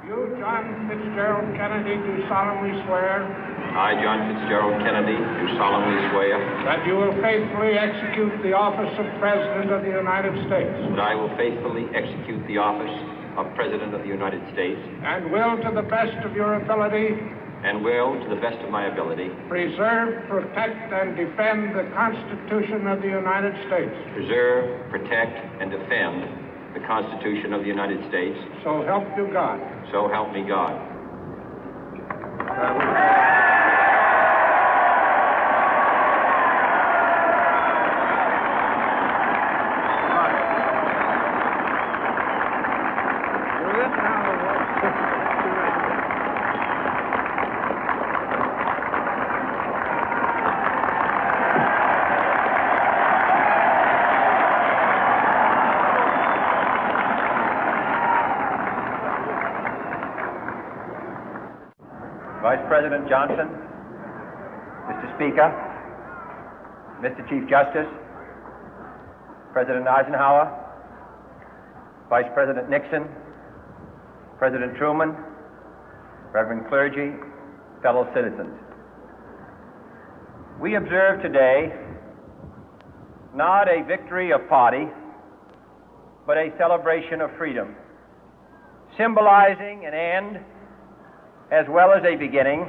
You, John Fitzgerald Kennedy, do solemnly swear I, John Fitzgerald Kennedy, do solemnly swear that you will faithfully execute the office of President of the United States that I will faithfully execute the office of President of the United States and will, to the best of your ability, and will, to the best of my ability, preserve, protect, and defend the Constitution of the United States. preserve, protect, and defend the Constitution of the United States. So help you God. So help me God. Vice President Johnson, Mr. Speaker, Mr. Chief Justice, President Eisenhower, Vice President Nixon, President Truman, Reverend clergy, fellow citizens. We observe today not a victory of party, but a celebration of freedom, symbolizing an end as well as a beginning,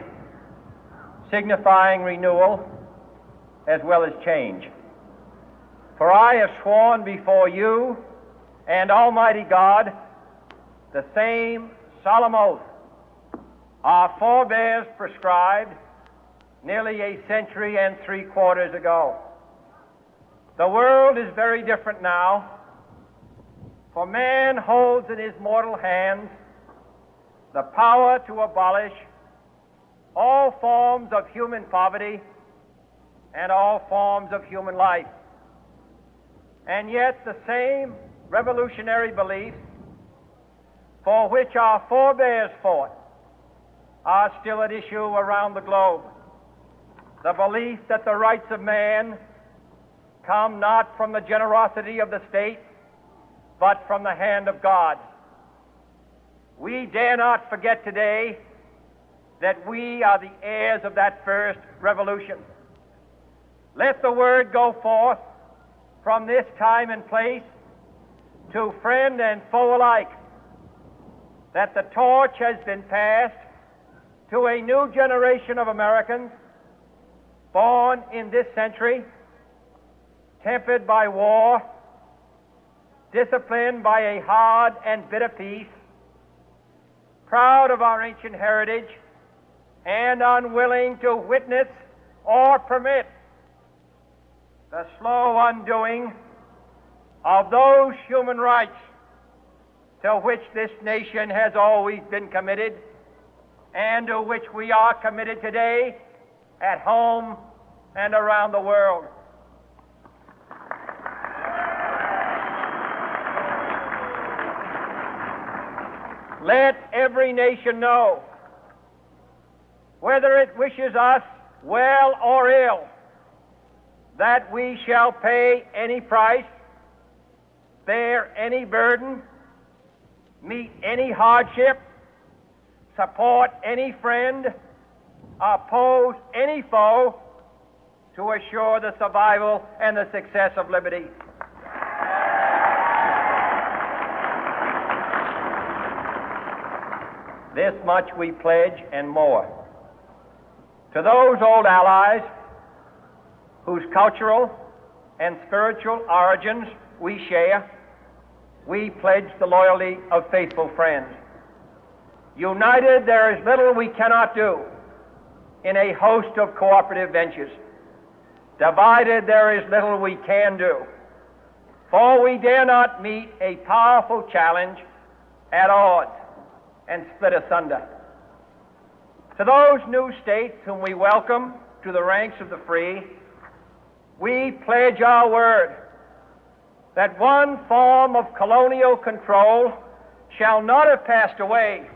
signifying renewal as well as change. For I have sworn before you and Almighty God the same solemn oath our forebears prescribed nearly a century and 3/4 ago. The world is very different now, for man holds in his mortal hands the power to abolish all forms of human poverty and all forms of human life. And yet the same revolutionary beliefs for which our forebears fought are still at issue around the globe. The belief that the rights of man come not from the generosity of the state, but from the hand of God. We dare not forget today that we are the heirs of that first revolution. Let the word go forth from this time and place to friend and foe alike that the torch has been passed to a new generation of Americans born in this century, tempered by war, disciplined by a hard and bitter peace, proud of our ancient heritage, and unwilling to witness or permit the slow undoing of those human rights to which this nation has always been committed and to which we are committed today at home and around the world. Let every nation know, whether it wishes us well or ill, that we shall pay any price, bear any burden, meet any hardship, support any friend, oppose any foe to assure the survival and the success of liberty. This much we pledge and more. To those old allies whose cultural and spiritual origins we share, we pledge the loyalty of faithful friends. United, there is little we cannot do in a host of cooperative ventures. Divided, there is little we can do, for we dare not meet a powerful challenge at odds and split asunder. To those new states whom we welcome to the ranks of the free, we pledge our word that one form of colonial control shall not have passed away,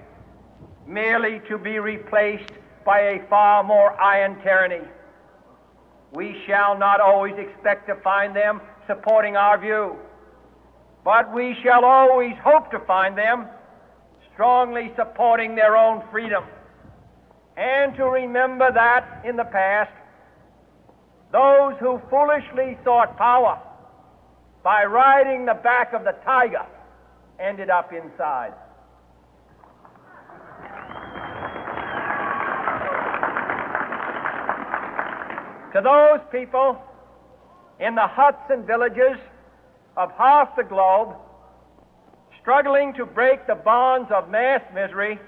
merely to be replaced by a far more iron tyranny. We shall not always expect to find them supporting our view, but we shall always hope to find them strongly supporting their own freedom, and to remember that in the past, those who foolishly sought power by riding the back of the tiger ended up inside. To those people in the huts and villages of half the globe struggling to break the bonds of mass misery,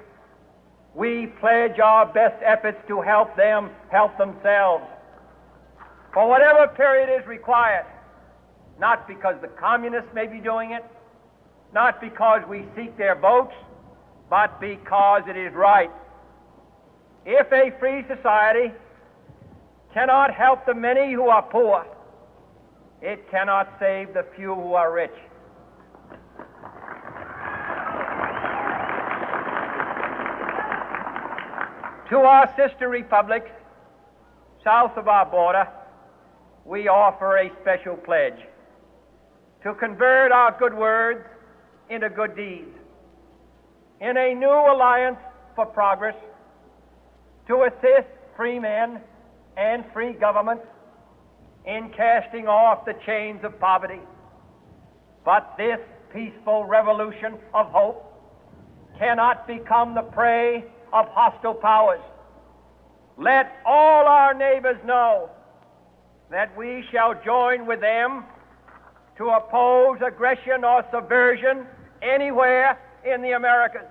we pledge our best efforts to help them help themselves for whatever period is required, not because the communists may be doing it, not because we seek their votes, but because it is right. If a free society cannot help the many who are poor, it cannot save the few who are rich. To our sister republics south of our border, we offer a special pledge to convert our good words into good deeds, in a new alliance for progress, to assist free men and free governments in casting off the chains of poverty. But this peaceful revolution of hope cannot become the prey of hostile powers. Let all our neighbors know that we shall join with them to oppose aggression or subversion anywhere in the Americas.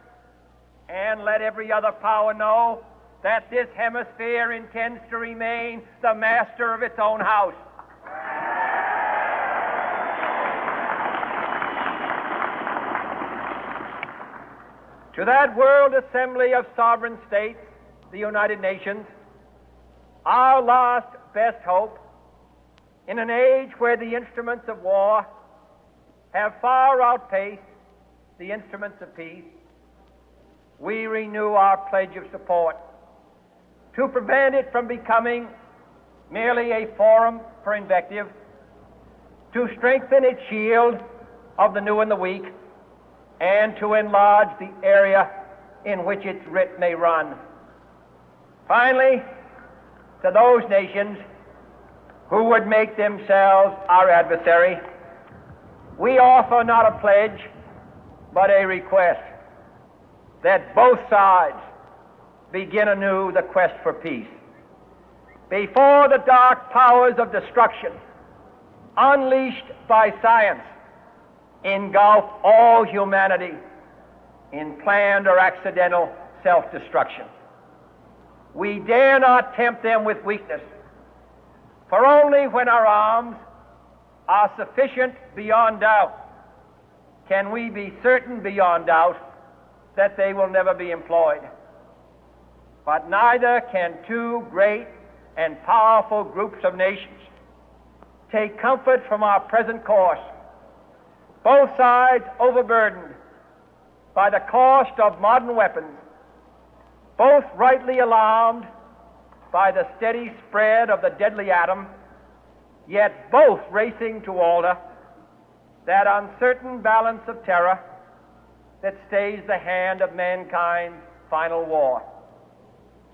And let every other power know that this hemisphere intends to remain the master of its own house. To that World Assembly of Sovereign States, the United Nations, our last best hope, in an age where the instruments of war have far outpaced the instruments of peace, we renew our pledge of support to prevent it from becoming merely a forum for invective, to strengthen its shield of the new and the weak, and to enlarge the area in which its writ may run. Finally, to those nations who would make themselves our adversary, we offer not a pledge, but a request that both sides begin anew the quest for peace. Before the dark powers of destruction, unleashed by science, engulf all humanity in planned or accidental self-destruction, we dare not tempt them with weakness, for only when our arms are sufficient beyond doubt can we be certain beyond doubt that they will never be employed. But neither can two great and powerful groups of nations take comfort from our present course, both sides overburdened by the cost of modern weapons, both rightly alarmed by the steady spread of the deadly atom, yet both racing to alter that uncertain balance of terror that stays the hand of mankind's final war.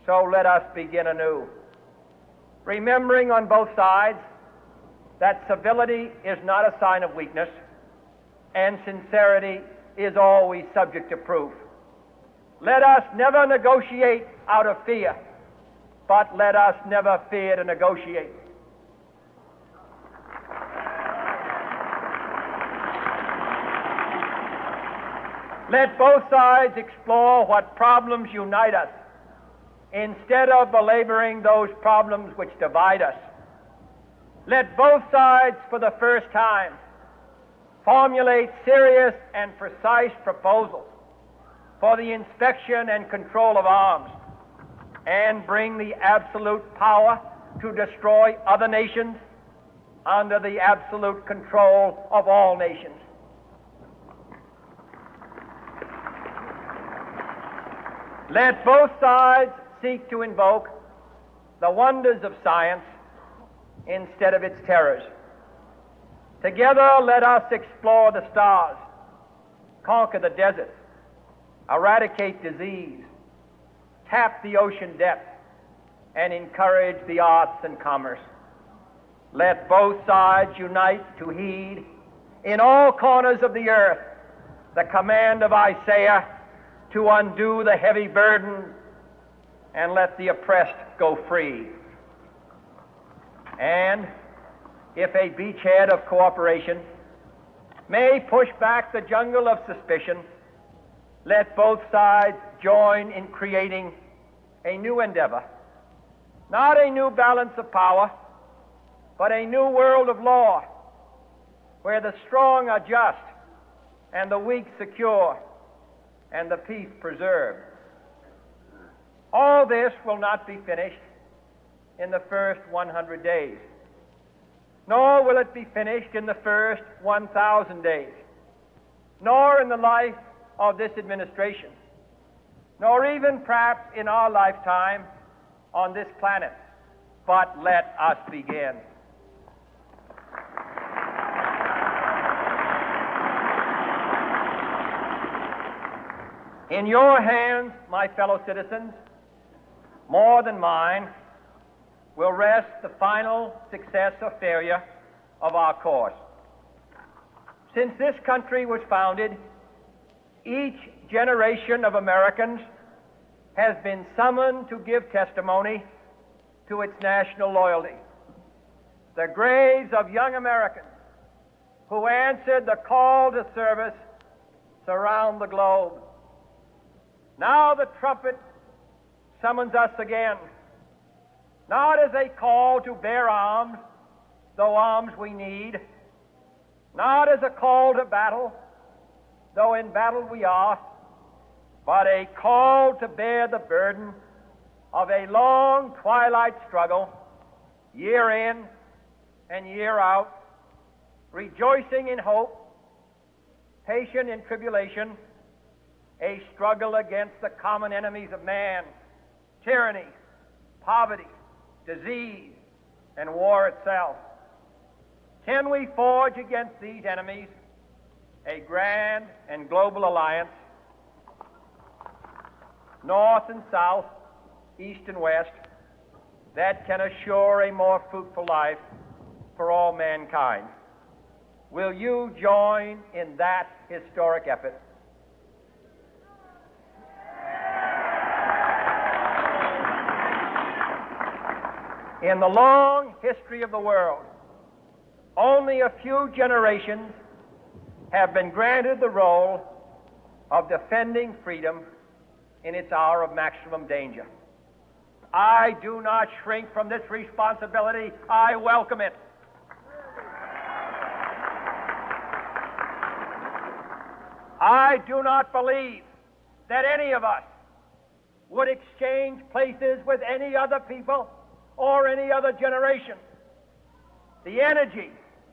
So let us begin anew, remembering on both sides that civility is not a sign of weakness, and sincerity is always subject to proof. Let us never negotiate out of fear, but let us never fear to negotiate. Let both sides explore what problems unite us, instead of belaboring those problems which divide us. Let both sides, for the first time, formulate serious and precise proposals for the inspection and control of arms, and bring the absolute power to destroy other nations under the absolute control of all nations. Let both sides seek to invoke the wonders of science instead of its terrors. Together, let us explore the stars, conquer the deserts, eradicate disease, tap the ocean depth, and encourage the arts and commerce. Let both sides unite to heed in all corners of the earth the command of Isaiah to undo the heavy burden and let the oppressed go free. And if a beachhead of cooperation may push back the jungle of suspicion, let both sides join in creating a new endeavor, not a new balance of power, but a new world of law, where the strong are just and the weak secure and the peace preserved. All this will not be finished in the first 100 days, nor will it be finished in the first 1,000 days, nor in the life of this administration, nor even perhaps in our lifetime on this planet. But let us begin. In your hands, my fellow citizens, more than mine, will rest the final success or failure of our course. Since this country was founded, each generation of Americans has been summoned to give testimony to its national loyalty. The graves of young Americans who answered the call to service surround the globe. Now the trumpet summons us again, not as a call to bear arms, though arms we need, not as a call to battle, though in battle we are, but a call to bear the burden of a long twilight struggle, year in and year out, rejoicing in hope, patient in tribulation, a struggle against the common enemies of man, tyranny, poverty, disease, and war itself. Can we forge against these enemies a grand and global alliance, north and south, east and west, that can assure a more fruitful life for all mankind? Will you join in that historic effort? In the long history of the world, only a few generations have been granted the role of defending freedom in its hour of maximum danger. I do not shrink from this responsibility. I welcome it. I do not believe that any of us would exchange places with any other people or any other generation. The energy,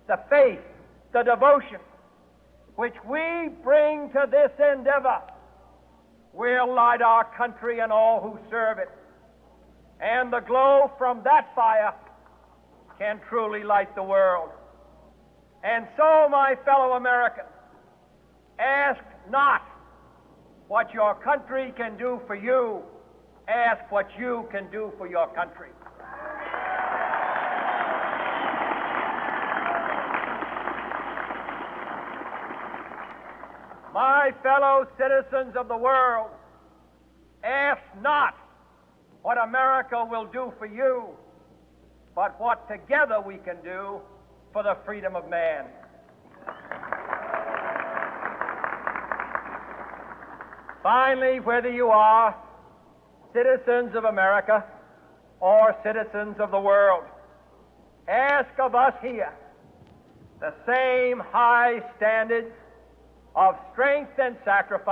the faith, the devotion which we bring to this endeavor will light our country and all who serve it. And the glow from that fire can truly light the world. And so, my fellow Americans, ask not what your country can do for you, ask what you can do for your country. My fellow citizens of the world, ask not what America will do for you, but what together we can do for the freedom of man. Finally, whether you are citizens of America or citizens of the world, ask of us here the same high standards of strength and sacrifice